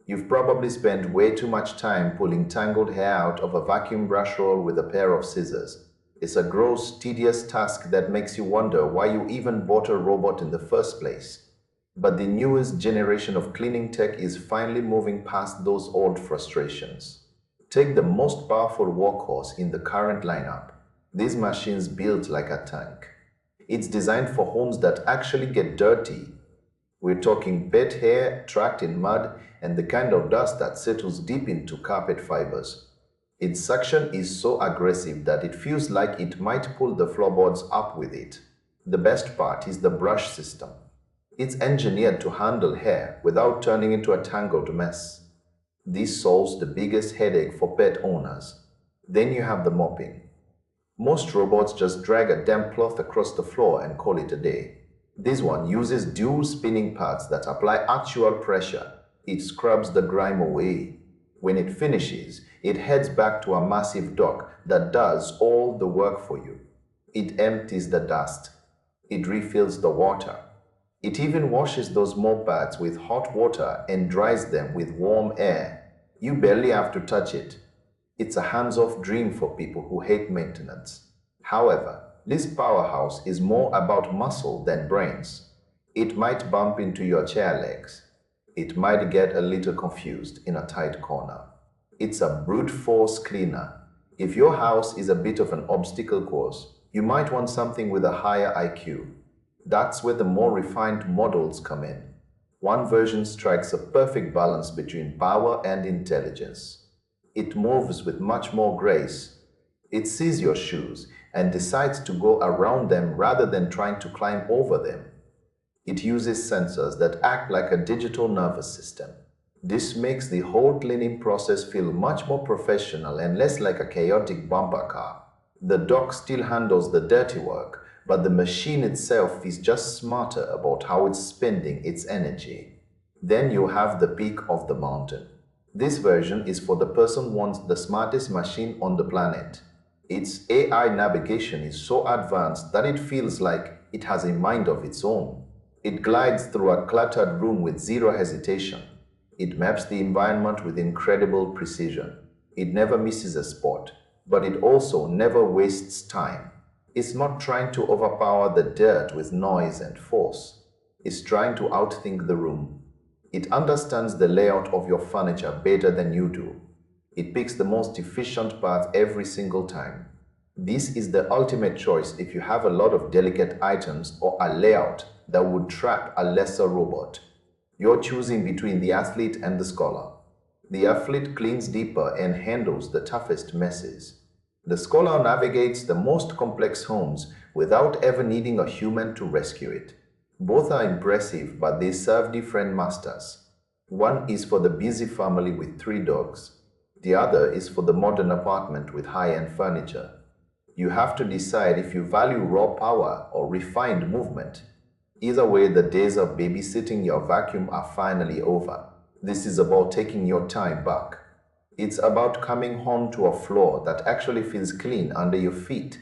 You've probably spent way too much time pulling tangled hair out of a vacuum brush roll with a pair of scissors. It's a gross, tedious task that makes you wonder why you even bought a robot in the first place. But the newest generation of cleaning tech is finally moving past those old frustrations. Take the most powerful workhorse in the current lineup. This machine's built like a tank. It's designed for homes that actually get dirty. We're talking pet hair trapped in mud and the kind of dust that settles deep into carpet fibers. Its suction is so aggressive that it feels like it might pull the floorboards up with it. The best part is the brush system. It's engineered to handle hair without turning into a tangled mess. This solves the biggest headache for pet owners. Then you have the mopping. Most robots just drag a damp cloth across the floor and call it a day. This one uses dual spinning pads that apply actual pressure. It scrubs the grime away. When it finishes, it heads back to a massive dock that does all the work for you. It empties the dust. It refills the water. It even washes those mop pads with hot water and dries them with warm air. You barely have to touch it. It's a hands-off dream for people who hate maintenance. However, this powerhouse is more about muscle than brains. It might bump into your chair legs. It might get a little confused in a tight corner. It's a brute force cleaner. If your house is a bit of an obstacle course, you might want something with a higher IQ. That's where the more refined models come in. One version strikes a perfect balance between power and intelligence. It moves with much more grace. It sees your shoes and decides to go around them rather than trying to climb over them. It uses sensors that act like a digital nervous system. This makes the whole cleaning process feel much more professional and less like a chaotic bumper car. The dock still handles the dirty work, but the machine itself is just smarter about how it's spending its energy. Then you have the peak of the mountain. This version is for the person who wants the smartest machine on the planet. Its AI navigation is so advanced that it feels like it has a mind of its own. It glides through a cluttered room with zero hesitation. It maps the environment with incredible precision. It never misses a spot, but it also never wastes time. It's not trying to overpower the dirt with noise and force. It's trying to outthink the room. It understands the layout of your furniture better than you do. It picks the most efficient path every single time. This is the ultimate choice if you have a lot of delicate items or a layout that would trap a lesser robot. You're choosing between the athlete and the scholar. The athlete cleans deeper and handles the toughest messes. The scholar navigates the most complex homes without ever needing a human to rescue it. Both are impressive, but they serve different masters. One is for the busy family with 3 dogs. The other is for the modern apartment with high-end furniture. You have to decide if you value raw power or refined movement. Either way, the days of babysitting your vacuum are finally over. This is about taking your time back. It's about coming home to a floor that actually feels clean under your feet